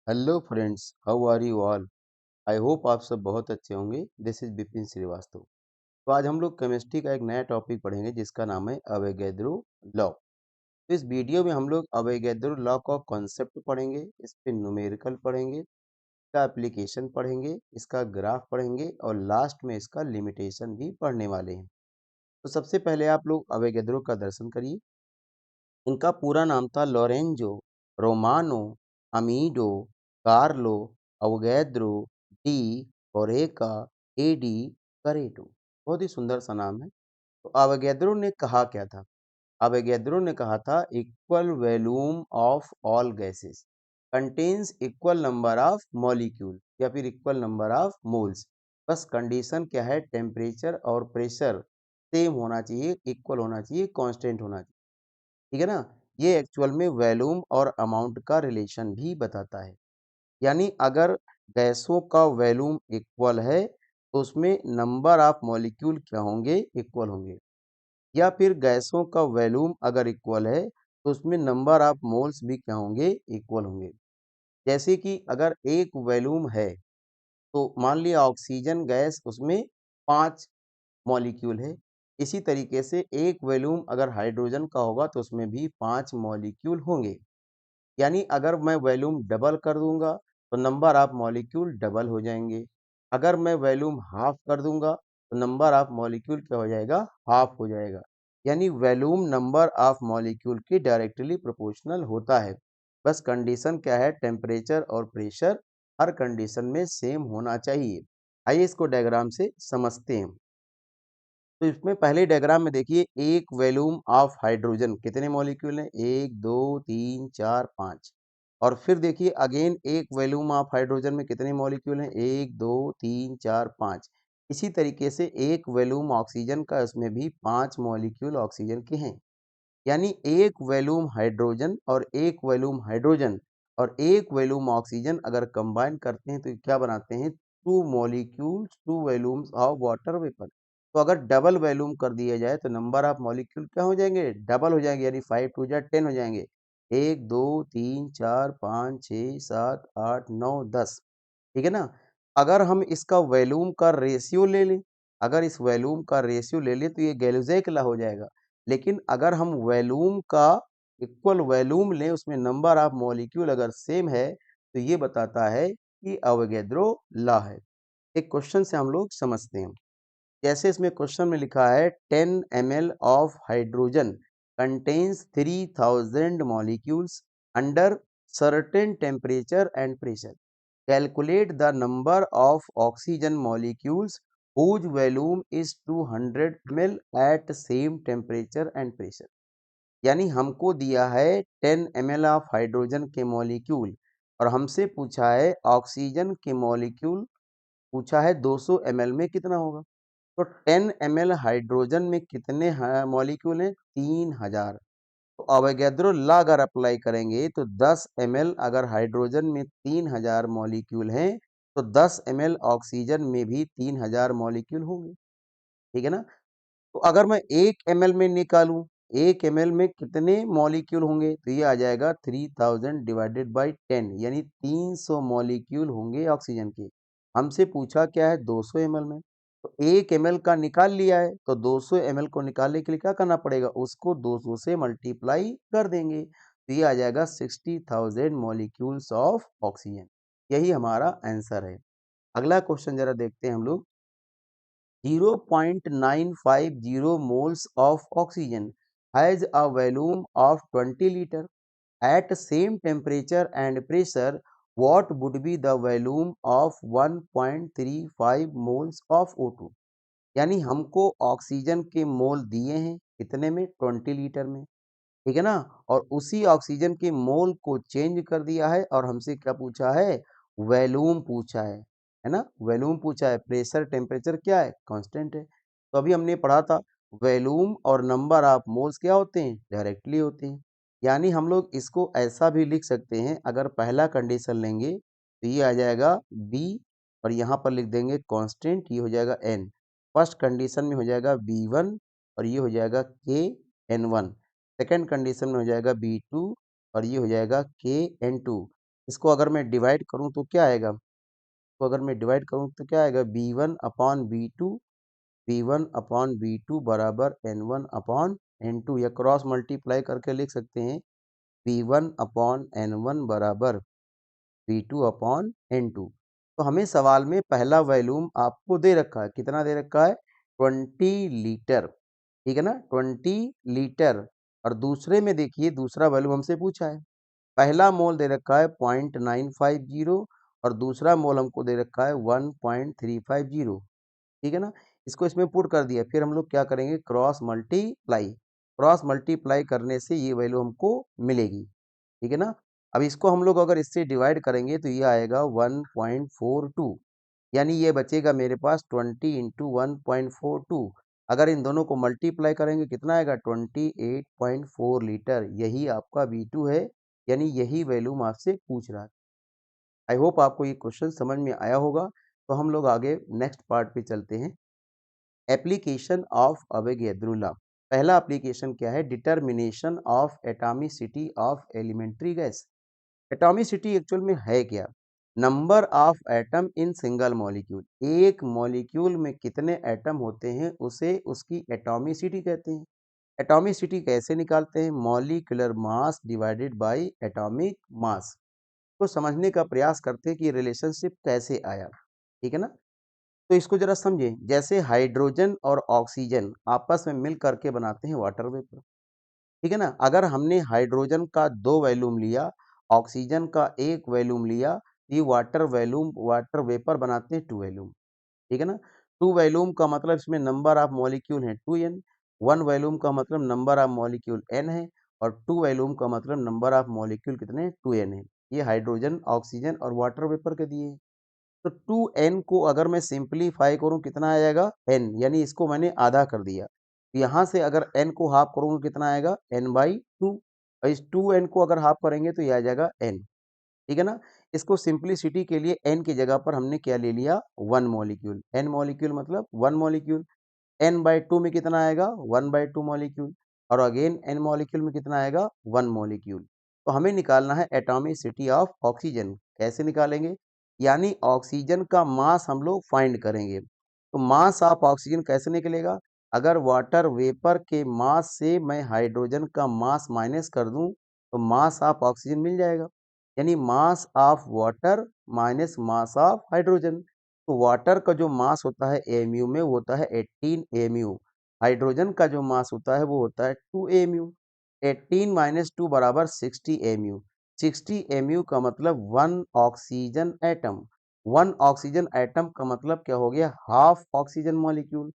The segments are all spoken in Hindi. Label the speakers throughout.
Speaker 1: Hello friends, how are you all. I hope आप सब बहुत अच्छे होंगे। This is Bipin Shrivastava. तो आज हम लोग केमिस्ट्री का एक नया टॉपिक पढ़ेंगे जिसका नाम है अवोगैड्रो लॉ। तो इस वीडियो में हम लोग अवोगैड्रो लॉ का कॉन्सेप्ट पढ़ेंगे, इस पे न्यूमेरिकल पढ़ेंगे, इसका एप्लीकेशन पढ़ेंगे, इसका ग्राफ पढ़ेंगे और लास्ट में इसका लिमिटेशन भी पढ़ने वाले हैं। तो सबसे पहले आप लोग अवोगैड्रो का दर्शन करिए। इनका पूरा नाम था Lorenzo Romano Amedeo Carlo Avogadro di ओरेका एडी करेटो। बहुत ही सुंदर सा नाम है। तो अवोगैद्रो ने कहा क्या था? अवोगैद्रो ने कहा था equal volume of all gases contains equal number of molecule या फिर इक्वल नंबर ऑफ मोल्स। बस कंडीशन क्या है? टेम्परेचर और प्रेशर सेम होना चाहिए, इक्वल होना चाहिए, कांस्टेंट होना चाहिए। ठीक है ना। ये एक्चुअल में वॉल्यूम और अमाउंट का रिलेशन भी बताता है। यानी अगर गैसों का वॉल्यूम इक्वल है तो उसमें नंबर ऑफ मॉलिक्यूल क्या होंगे? इक्वल होंगे। या फिर गैसों का वॉल्यूम अगर इक्वल है तो उसमें नंबर ऑफ मोल्स भी क्या होंगे? इक्वल होंगे। जैसे कि अगर एक वॉल्यूम है तो मान लिया ऑक्सीजन गैस, उसमें 5 मॉलिक्यूल है। इसी तरीके से एक वॉल्यूम अगर हाइड्रोजन का होगा तो उसमें भी 5 मॉलिक्यूल होंगे। यानी अगर मैं वॉल्यूम डबल कर दूंगा तो नंबर ऑफ मॉलिक्यूल डबल हो जाएंगे। अगर मैं वॉल्यूम हाफ कर दूंगा तो नंबर ऑफ मॉलिक्यूल क्या हो जाएगा? हाफ हो जाएगा। यानी वॉल्यूम नंबर ऑफ मॉलिक्यूल की डायरेक्टली प्रोपोर्शनल होता है। बस कंडीशन क्या है? टेम्परेचर और प्रेशर हर कंडीशन में सेम होना चाहिए। आइए इसको डायग्राम से समझते हैं। तो इसमें पहले डायग्राम में देखिए, एक वॉल्यूम ऑफ हाइड्रोजन कितने मॉलिक्यूल हैं? 1 2 3 4 5। और फिर देखिए अगेन एक वॉल्यूम ऑफ हाइड्रोजन में कितने मॉलिक्यूल हैं? 1 2 3 4 5। इसी तरीके से एक वॉल्यूम ऑक्सीजन का, उसमें भी 5 मॉलिक्यूल ऑक्सीजन के हैं। यानी एक वॉल्यूम हाइड्रोजन और एक वॉल्यूम हाइड्रोजन और एक वॉल्यूम ऑक्सीजन अगर कंबाइन करते हैं तो क्या बनाते हैं? 2 molecules, 2 volumes of water vapour. तो अगर डबल वॉल्यूम कर दिया जाए तो नंबर ऑफ मॉलिक्यूल क्या हो जाएंगे? डबल हो जाएंगे। यानी 5 2 जा 10 हो जाएंगे। 1 2 3 4 5 6 7 8 9 10। ठीक है ना। अगर हम इसका वॉल्यूम का रेशियो ले लें, अगर इस वॉल्यूम का रेशियो ले लें तो ये गैलोज़ैक लॉ हो जाएगा। लेकिन अगर हम वॉल्यूम का इक्वल वॉल्यूम लें, उसमें नंबर ऑफ मॉलिक्यूल अगर सेम है तो ये बताता है कि अवोगैड्रो लॉ है। एक क्वेश्चन से हम लोग समझते हैं। जैसे इसमें क्वेश्चन में लिखा है 10 ml of hydrogen contains 3000 molecules under certain temperature and pressure. Calculate the number of oxygen molecules whose volume is 200 ml at same temperature and pressure। यानी हमको दिया है 10 ml ऑफ हाइड्रोजन के मॉलिक्यूल और हमसे पूछा है ऑक्सीजन के मॉलिक्यूल, पूछा है 200 ml में कितना होगा। तो 10 ml हाइड्रोजन में कितने मॉलिक्यूल हैं? 3000। तो अवोगैड्रो लॉ अगर अप्लाई करेंगे तो 10 ml अगर हाइड्रोजन में 3000 मॉलिक्यूल हैं तो 10 ml ऑक्सीजन में भी 3000 मॉलिक्यूल होंगे। ठीक है ना। तो अगर मैं 1 ml में निकालूं, 1 ml में कितने मॉलिक्यूल होंगे? तो ये आ जाएगा 3000 डिवाइडेड बाई 10, यानी 300 मॉलिक्यूल होंगे ऑक्सीजन के। हमसे पूछा क्या है? 200 ml में। तो 1 ml का निकाल लिया है तो 200 ml को निकालने के लिए क्या करना पड़ेगा? उसको 200 से मल्टीप्लाई कर देंगे तो ये आ जाएगा 60,000 मॉलिक्यूल्स ऑफ ऑक्सीजन। यही हमारा आंसर है। अगला क्वेश्चन जरा देखते हैं हम लोग। 0.950 moles of oxygen has a volume of 20 liter. At same temperature and pressure, what would be the volume of 1.35 moles of O2? यानी हमको ऑक्सीजन के मोल दिए हैं कितने में? 20 लीटर में। ठीक है ना। और उसी ऑक्सीजन के मोल को चेंज कर दिया है और हमसे क्या पूछा है? वॉल्यूम पूछा है ना। वॉल्यूम पूछा है, प्रेशर टेम्परेचर क्या है? कांस्टेंट है। तो अभी हमने पढ़ा था वॉल्यूम और नंबर ऑफ मोल्स क्या होते हैं? डायरेक्टली होते हैं। यानी हम लोग इसको ऐसा भी लिख सकते हैं, अगर पहला कंडीशन लेंगे तो ये आ जाएगा बी और यहाँ पर लिख देंगे कांस्टेंट, ये हो जाएगा एन। फर्स्ट कंडीशन में हो जाएगा B1 और ये हो जाएगा KN1। सेकेंड कंडीशन में हो जाएगा B2 और ये हो जाएगा KN2। इसको अगर मैं डिवाइड करूँ तो क्या आएगा? तो अगर मैं डिवाइड करूँ तो क्या आएगा? V1/V2 बराबर N1/N2 या क्रॉस मल्टीप्लाई करके लिख सकते हैं V1/N1 बराबर V2/N2। तो हमें सवाल में पहला वॉल्यूम आपको दे रखा है, कितना दे रखा है? 20 लीटर, ठीक है ना? 20 लीटर। और दूसरे में देखिए दूसरा वॉल्यूम हमसे पूछा है, पहला मोल दे रखा है 0.950 और दूसरा मोल हमको दे रखा है 1.350, ठीक है ना? इसको इसमें पुट कर दिया, फिर हम लोग क्या करेंगे? क्रॉस मल्टीप्लाई करने से ये वैल्यू हमको मिलेगी, ठीक है ना? अब इसको हम लोग अगर इससे डिवाइड करेंगे तो ये आएगा 1.42, यानी ये बचेगा मेरे पास 20 इंटू 1.42। अगर इन दोनों को मल्टीप्लाई करेंगे कितना आएगा? 28.4 लीटर। यही आपका V2 है, यानी यही वैल्यूम आपसे पूछ रहा है। आई होप आपको ये क्वेश्चन समझ में आया होगा। तो हम लोग आगे नेक्स्ट पार्ट पे चलते हैं। Application of Avogadro law. पहला एप्लीकेशन क्या है? Determination of atomicity of elementary gas. Atomicity actual में है क्या? Number of atom in single molecule. एक मॉलिक्यूल में कितने एटम होते हैं उसे उसकी एटॉमिसिटी कहते हैं। एटॉमिसिटी कैसे निकालते हैं? Molecular mass divided by atomic mass. को समझने का प्रयास करते हैं कि रिलेशनशिप कैसे आया, ठीक है ना? तो इसको जरा समझें। जैसे हाइड्रोजन और ऑक्सीजन आपस में मिल करके बनाते हैं वाटर वेपर, ठीक है ना? अगर हमने हाइड्रोजन का 2 वॉल्यूम लिया, ऑक्सीजन का 1 वॉल्यूम लिया, ये वाटर वेपर बनाते हैं 2 वॉल्यूम, ठीक है ना? 2 वॉल्यूम का मतलब इसमें नंबर ऑफ मॉलिक्यूल है 2n, 1 वॉल्यूम का मतलब नंबर ऑफ मॉलिक्यूल n है और 2 वॉल्यूम का मतलब नंबर ऑफ मॉलिक्यूल कितने? 2n है। ये हाइड्रोजन, ऑक्सीजन और वाटर वेपर के दिए हैं। तो 2n को अगर मैं सिंपलीफाई करूं कितना आ जाएगा? n, यानी इसको मैंने आधा कर दिया। तो यहाँ से अगर n को हाफ करूंगा कितना आएगा? n/2। और इस 2n को अगर हाफ करेंगे तो ये आ जाएगा n, ठीक है ना? इसको सिंपलिसिटी के लिए n की जगह पर हमने क्या ले लिया? 1 मॉलिक्यूल। n मॉलिक्यूल मतलब 1 मॉलिक्यूल। n/2 में कितना आएगा? 1/2 मॉलिक्यूल। और अगेन n मॉलिक्यूल में कितना आएगा? 1 मॉलिक्यूल। तो हमें निकालना है एटॉमिसिटी ऑफ ऑक्सीजन। कैसे निकालेंगे? यानी ऑक्सीजन का मास हम लोग फाइंड करेंगे। तो मास ऑफ ऑक्सीजन कैसे निकलेगा? अगर वाटर वेपर के मास से मैं हाइड्रोजन का मास माइनस कर दूं तो मास ऑफ ऑक्सीजन मिल जाएगा। यानी mass of water minus mass of hydrogen. तो वाटर का जो मास होता है एमयू में वो होता है 18 एमयू। हाइड्रोजन का जो मास होता है वो होता है 2 एमयू। 18 माइनस 2 बराबर 60 एमयू। 60 एमयू का मतलब 1 ऑक्सीजन एटम। 1 ऑक्सीजन एटम का मतलब क्या हो गया? Half oxygen molecule.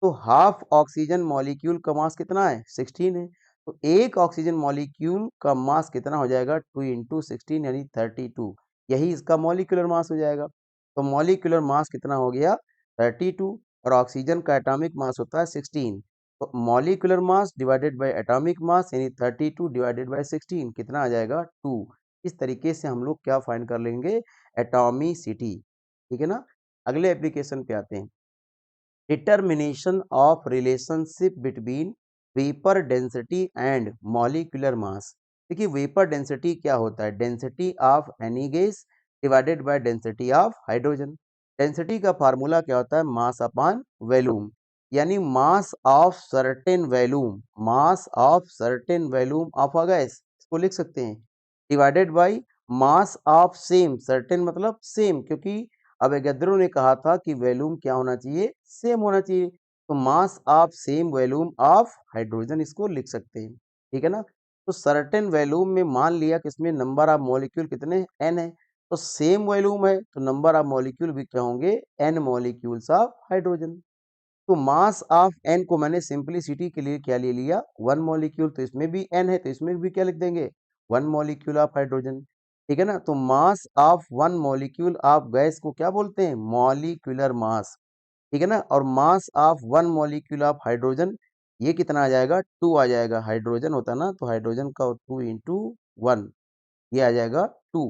Speaker 1: तो हाफ ऑक्सीजन मॉलिक्यूल का मास कितना है? 16 है। तो एक ऑक्सीजन मॉलिक्यूल का मास कितना हो जाएगा? 2 इंटू 16 यानी 32। यही इसका मॉलिक्यूलर मास हो जाएगा। तो मॉलिक्यूलर मास कितना हो गया? 32। और ऑक्सीजन का एटॉमिक मास होता है 16। तो molecular mass divided by atomic mass यानी 32 डिवाइडेड बाय 16 कितना आ जाएगा? 2। इस तरीके से हम लोग क्या फाइंड कर लेंगे? एटॉमिसिटी, ठीक है ना? अगले एप्लीकेशन पे आते हैं। Determination of relationship between vapour density and molecular mass. देखिए वेपर डेंसिटी क्या होता है? Density of any gas divided by density of hydrogen. Density का फार्मूला क्या होता है? Mass upon volume. यानी mass of certain volume, mass of certain volume of a gas, इसको लिख सकते हैं, divided by mass of same. Certain मतलब सेम, क्योंकि अवोगाद्रो ने कहा था कि वॉल्यूम क्या होना चाहिए? सेम होना चाहिए। तो मास of same volume of hydrogen इसको लिख सकते हैं, ठीक है ना? तो सर्टेन वॉल्यूम में मान लिया कि इसमें नंबर ऑफ मॉलिक्यूल कितने? n है। तो सेम वॉल्यूम है तो नंबर ऑफ मॉलिक्यूल भी क्या होंगे? n molecules of hydrogen. तो मास ऑफ n को मैंने सिंपलिसिटी के लिए क्या ले लिया? 1 मॉलिक्यूल। तो इसमें भी n है तो इसमें भी क्या लिख देंगे? 1 मॉलिक्यूल ऑफ हाइड्रोजन, ठीक है ना? तो mass of 1 molecule of gas को क्या बोलते हैं? मॉलिक्यूलर मास, ठीक है ना? और mass of 1 molecule of hydrogen ये कितना आ जाएगा? 2 आ जाएगा। हाइड्रोजन होता है ना, तो हाइड्रोजन का 2 इंटू 1 ये आ जाएगा 2।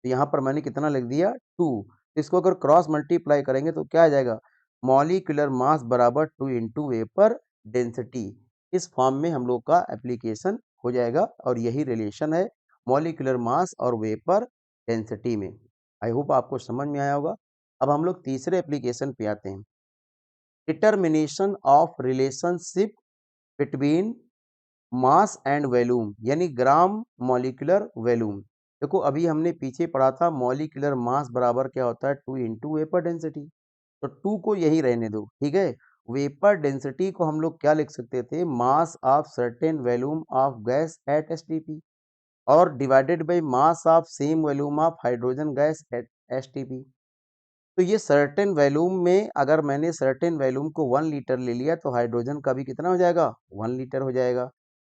Speaker 1: तो यहाँ पर मैंने कितना लिख दिया? 2। इसको अगर क्रॉस मल्टीप्लाई करेंगे तो क्या आ जाएगा? मॉलिक्यूलर मास बराबर 2 इंटू वेपर डेंसिटी। इस फॉर्म में हम लोग का एप्लीकेशन हो जाएगा और यही रिलेशन है मॉलिक्यूलर मास और वेपर डेंसिटी में। आई होप आपको समझ में आया होगा। अब हम लोग तीसरे एप्लीकेशन पे आते हैं। Determination of relationship between mass and volume, यानी ग्राम मॉलिक्यूलर वॉल्यूम। देखो अभी हमने पीछे पढ़ा था मॉलिक्यूलर मास बराबर क्या होता है 2 इंटू वेपर डेंसिटी। तो 2 को यही रहने दो, ठीक है। वेपर डेंसिटी को हम लोग क्या लिख सकते थे, mass of certain volume of gas at STP और divided by mass of same volume of hydrogen gas at STP. तो ये सर्टेन वॉल्यूम में अगर मैंने सर्टेन वॉल्यूम को 1 लीटर ले लिया तो हाइड्रोजन का भी कितना हो जाएगा, 1 लीटर हो जाएगा,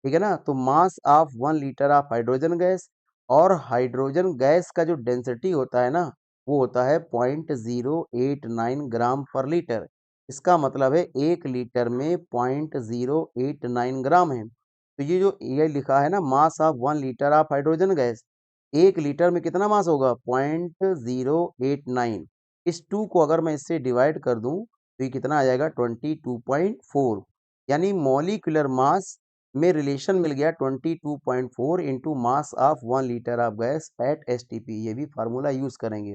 Speaker 1: ठीक है ना। तो mass of 1 litre of hydrogen gas, और हाइड्रोजन गैस का जो डेंसिटी होता है ना वो होता है 0.089 ग्राम पर लीटर। इसका मतलब है 1 लीटर में 0.089 ग्राम है। तो ये जो ये लिखा है ना mass of 1 litre of hydrogen gas, 1 litre में कितना मास होगा 0.089। इस 2 को अगर मैं इससे डिवाइड कर दूं तो ये कितना आ जाएगा 22.4, यानी मॉलिक्यूलर मास में रिलेशन मिल गया 22.4 into mass of 1 litre of gas at STP. ये भी फार्मूला यूज करेंगे।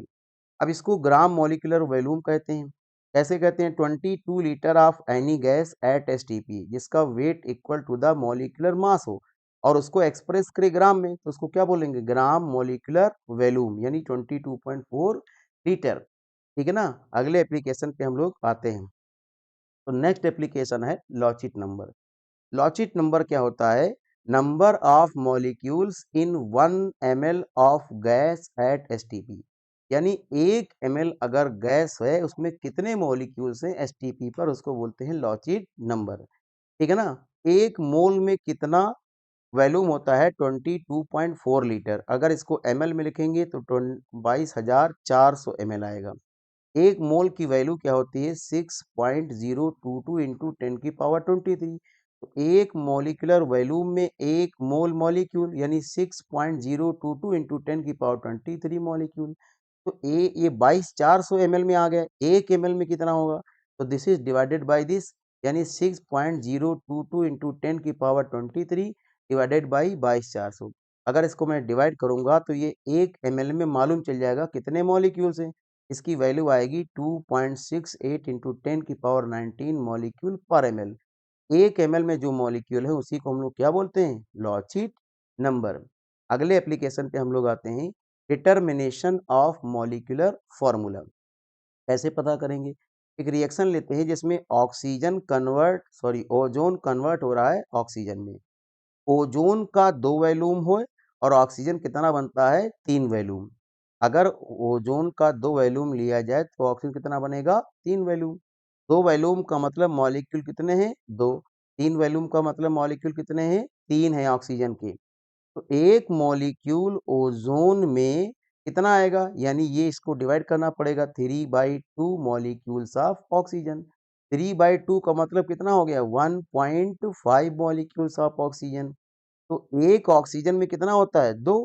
Speaker 1: अब इसको ग्राम मॉलिक्यूलर वॉल्यूम कहते हैं। कैसे कहते हैं, 22 litre of any gas at STP जिसका weight equal to the molecular mass हो और उसको एक्सप्रेस करे ग्राम में, तो उसको क्या बोलेंगे, ग्राम मॉलिक्यूलर वॉल्यूम, यानी 22.4 लीटर, ठीक है ना। अगले एप्लीकेशन पे हम लोग आते हैं। तो नेक्स्ट एप्लीकेशन है लॉचिट नंबर। लॉचिट नंबर क्या होता है, number of molecules in 1 ml of gas at STP, यानी 1 ml अगर गैस है उसमें कितने मॉलिक्यूल्स हैं एसटीपी पर, उसको बोलते हैं लॉचिट नंबर, ठीक है ना। एक मोल में कितना वॉल्यूम होता है 22.4 लीटर, अगर इसको ml में लिखेंगे तो 22,400 ml आएगा। एक मोल की वैल्यू क्या होती है 6.022 इंटू 10⁻23। तो एक मॉलिक्यूलर वॉल्यूम में एक मोल मॉलिक्यूल यानी 6.022 इंटू 10⁻23 मॉलिक्यूल। तो ये 22,400 ml में आ गया। 1 ml में कितना होगा, तो this is divided by this, यानी 6.022 इंटू 10⁻23 डिवाइडेड बाई 22,400। अगर इसको मैं डिवाइड करूंगा तो ये 1 ml में मालूम चल जाएगा कितने मॉलिक्यूल्स हैं। इसकी वैल्यू आएगी 2.68 इंटू 10⁻19 मॉलिक्यूल पर ml। 1 ml में जो मॉलिक्यूल है उसी को हम लोग क्या बोलते हैं, लॉचिट नंबर। अगले एप्लीकेशन पे हम लोग आते हैं, डिटर्मिनेशन ऑफ मॉलिक्यूलर फॉर्मूला। कैसे पता करेंगे, एक रिएक्शन लेते हैं जिसमें oxygen convert sorry ozone convert हो रहा है ऑक्सीजन में। ओजोन का 2 वॉल्यूम हो और ऑक्सीजन कितना बनता है 3 वॉल्यूम। अगर ओजोन का 2 वॉल्यूम लिया जाए तो ऑक्सीजन कितना बनेगा 3 वॉल्यूम। 2 वॉल्यूम का मतलब मॉलिक्यूल कितने हैं 2, 3 वॉल्यूम का मतलब मॉलिक्यूल कितने हैं 3 हैं ऑक्सीजन के। तो एक मॉलिक्यूल ओजोन में कितना आएगा, यानी ये इसको डिवाइड करना पड़ेगा 3/2 मॉलिक्यूल्स ऑफ ऑक्सीजन। 3/2 का मतलब कितना हो गया 1.5 मॉलिक्यूल्स ऑफ ऑक्सीजन। तो एक ऑक्सीजन में कितना होता है 2,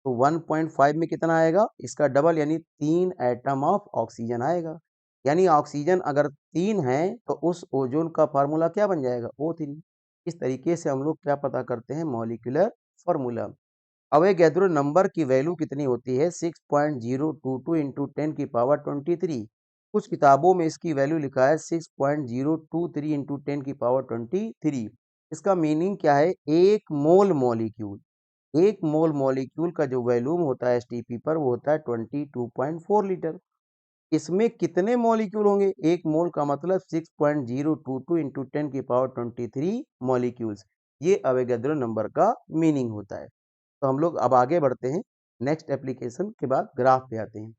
Speaker 1: तो 1.5 में कितना आएगा इसका डबल, यानी 3 एटम ऑफ ऑक्सीजन आएगा। यानी ऑक्सीजन अगर 3 है तो उस ओजोन का फार्मूला क्या बन जाएगा O3। इस तरीके से हम लोग क्या पता करते हैं, मॉलिक्यूलर फार्मूला। अवोगैड्रो नंबर की वैल्यू कितनी होती है 6.022 इंटू 10⁻23। कुछ किताबों में इसकी वैल्यू लिखा है 6.023 इंटू 10⁻23। इसका मीनिंग क्या है, एक मोल मॉलिक्यूल का जो वॉल्यूम होता है एसटीपी पर वो होता है 22.4 लीटर। इसमें कितने मॉलिक्यूल होंगे, एक मोल का मतलब 6.022 इंटू 10⁻23 मॉलिक्यूल्स। ये अवोगैड्रो नंबर का मीनिंग होता है। तो हम लोग अब आगे बढ़ते हैं, नेक्स्ट एप्लीकेशन के बाद ग्राफ पे आते हैं।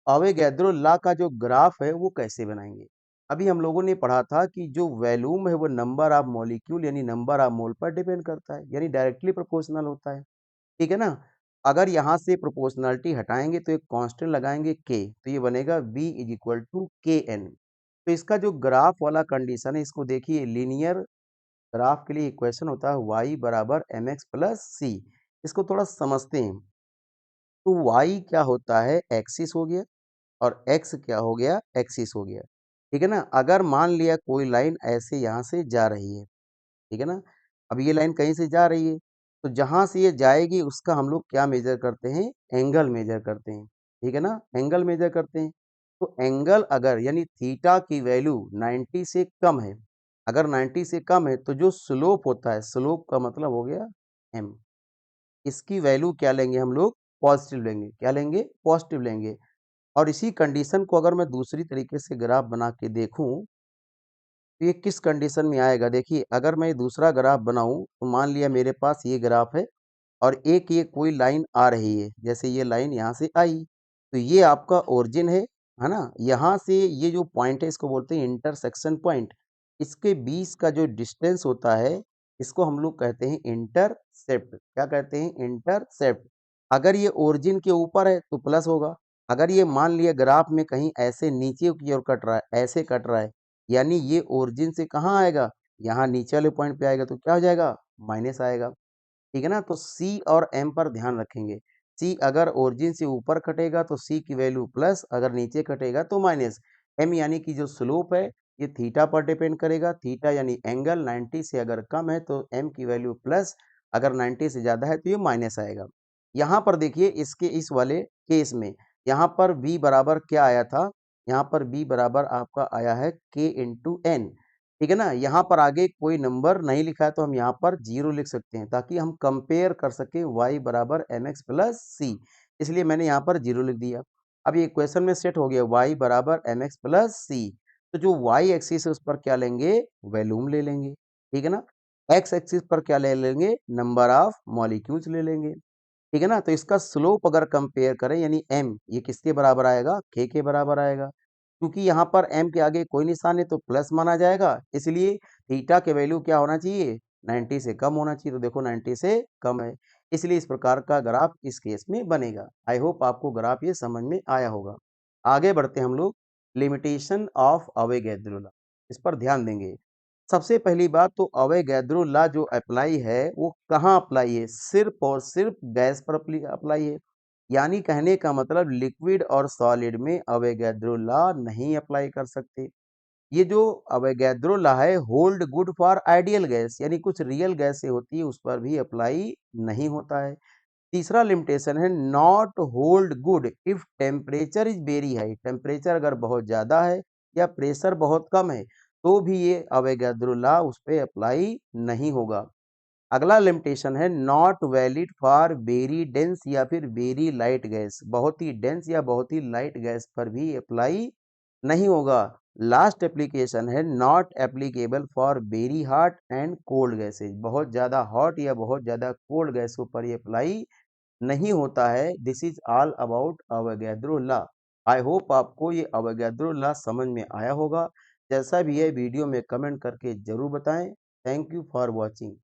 Speaker 1: अवोगैड्रो लॉ का जो ग्राफ है वो कैसे बनाएंगे। अभी हम लोगों ने पढ़ा था कि जो वॉल्यूम है वो नंबर ऑफ मॉलिक्यूल यानी नंबर ऑफ मोल पर डिपेंड करता है, यानी डायरेक्टली प्रोपोर्शनल होता है, ठीक है ना। अगर यहाँ से प्रोपोर्शनलिटी हटाएंगे तो एक कांस्टेंट लगाएंगे k, तो ये बनेगा v इज इक्वल टू के एन। तो इसका जो ग्राफ वाला कंडीशन है इसको देखिए, लीनियर ग्राफ के लिए इक्वेशन होता है y बराबर mx प्लस सी। इसको थोड़ा समझते हैं। तो y क्या होता है एक्सिस हो गया और x क्या हो गया एक्सिस हो गया, ठीक है ना। अगर मान लिया कोई लाइन ऐसे यहाँ से जा रही है, ठीक है ना। अब ये लाइन कहीं से जा रही है तो जहाँ से ये जाएगी उसका हम लोग क्या मेजर करते हैं? एंगल मेजर करते हैं, ठीक है ना? एंगल मेजर करते हैं। तो एंगल अगर यानी थीटा की वैल्यू 90 से कम है, अगर 90 से कम है तो जो स्लोप होता है, स्लोप का मतलब हो गया m, इसकी वैल्यू क्या लेंगे हम लोग? पॉजिटिव लेंगे। क्या लेंगे? पॉजिटिव लेंगे। और इसी कंडीशन को अगर मैं दूसरी तरीके से ग्राफ बना के देखूं तो ये किस कंडीशन में आएगा? देखिए, अगर मैं दूसरा ग्राफ बनाऊं तो मान लिया मेरे पास ये ग्राफ है और एक ये कोई लाइन आ रही है, जैसे ये लाइन यहाँ से आई, तो ये आपका ओरिजिन है ना? यहाँ से ये जो पॉइंट है इसको बोलते हैं इंटरसेक्शन पॉइंट। इसके बीच का जो डिस्टेंस होता है इसको हम लोग कहते हैं इंटरसेप्ट। क्या कहते हैं? इंटरसेप्ट। अगर ये ओरिजिन के ऊपर है तो प्लस होगा, अगर ये मान लिया ग्राफ में कहीं ऐसे नीचे की ओर कट रहा है, ऐसे कट रहा है, यानी ये ओरिजिन से कहाँ आएगा? यहाँ नीचे वाले पॉइंट पे आएगा, तो क्या हो जाएगा? माइनस आएगा। ठीक है ना? तो सी और एम पर ध्यान रखेंगे। सी अगर ओरिजिन से ऊपर कटेगा तो सी की वैल्यू प्लस, अगर नीचे कटेगा तो माइनस। एम यानी कि जो स्लोप है ये थीटा पर डिपेंड करेगा। थीटा यानी एंगल 90 से अगर कम है तो एम की वैल्यू प्लस, अगर 90 से ज्यादा है तो ये माइनस आएगा। यहाँ पर देखिए इसके इस वाले केस में यहाँ पर b बराबर क्या आया था? यहाँ पर b बराबर आपका आया है k इंटू एन। ठीक है ना? यहाँ पर आगे कोई नंबर नहीं लिखा है तो हम यहाँ पर 0 लिख सकते हैं ताकि हम कंपेयर कर सके y बराबर mx प्लस सी, इसलिए मैंने यहाँ पर 0 लिख दिया। अब ये इक्वेशन में सेट हो गया y बराबर mx प्लस सी। तो जो y एक्सिस है उस पर क्या लेंगे? वॉल्यूम ले लेंगे। ठीक है ना? x एक्सिस पर क्या ले लेंगे? नंबर ऑफ मॉलिक्यूल्स ले लेंगे। ठीक है ना? तो इसका स्लोप अगर कंपेयर करें यानी m, ये किसके बराबर आएगा? k के बराबर आएगा। क्योंकि यहाँ पर m के आगे कोई निशान है तो प्लस माना जाएगा, इसलिए थीटा के वैल्यू क्या होना चाहिए? 90 से कम होना चाहिए। तो देखो 90 से कम है, इसलिए इस प्रकार का ग्राफ इस केस में बनेगा। आई होप आपको ग्राफ ये समझ में आया होगा। आगे बढ़ते हम लोग लिमिटेशन ऑफ अवोगाद्रो लॉ, इस पर ध्यान देंगे। सबसे पहली बात तो अवोगाद्रो लॉ जो अप्लाई है वो कहाँ अप्लाई है? सिर्फ और सिर्फ गैस पर अप्लाई है। यानी कहने का मतलब लिक्विड और सॉलिड में अवोगाद्रो लॉ नहीं अप्लाई कर सकते। ये जो अवोगाद्रो लॉ है hold good for ideal gas, यानी कुछ रियल गैसें होती है उस पर भी अप्लाई नहीं होता है। तीसरा लिमिटेशन है not hold good if temperature is very high. Temperature अगर बहुत ज़्यादा है या प्रेशर बहुत कम है तो भी ये अवोगाद्रो लॉ उस पर अप्लाई नहीं होगा। अगला लिमिटेशन है not valid for very dense या फिर वेरी लाइट गैस। बहुत ही डेंस या बहुत ही लाइट गैस पर भी अप्लाई नहीं होगा। लास्ट एप्लीकेशन है not applicable for very hot and cold gases. बहुत ज़्यादा हॉट या बहुत ज़्यादा कोल्ड गैसों पर ये अप्लाई नहीं होता है। This is all about Avogadro law. I hope आपको ये अवोगाद्रो लॉ समझ में आया होगा। जैसा भी है वीडियो में कमेंट करके जरूर बताएं। Thank you for watching.